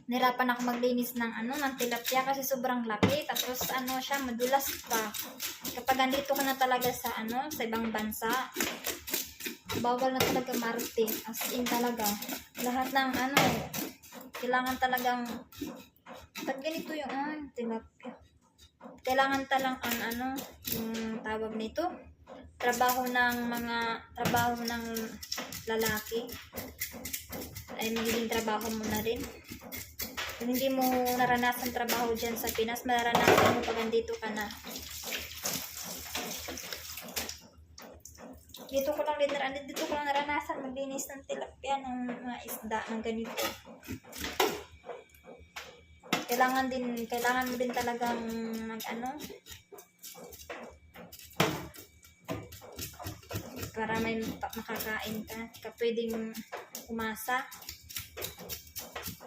nahirapan ako maglinis ng ng tilapia kasi sobrang laki. Tapos siya, madulas pa. Kapag andito ka na talaga sa sa ibang bansa, bawal na talaga marte. As in talaga. Lahat ng kailangan talagang pag ganito yung tilapia. Kailangan talang yung tawag nito, trabaho ng lalaki ay magiging trabaho mo na rin. Kung hindi mo naranasan trabaho dyan sa Pinas, mararanasan mo pag andito ka na. Dito ko lang naranasan maglinis ng tilapia, ng mga isda ng ganito. Kailangan mo din talagang para may makakain ka. Ka pwedeng umasa.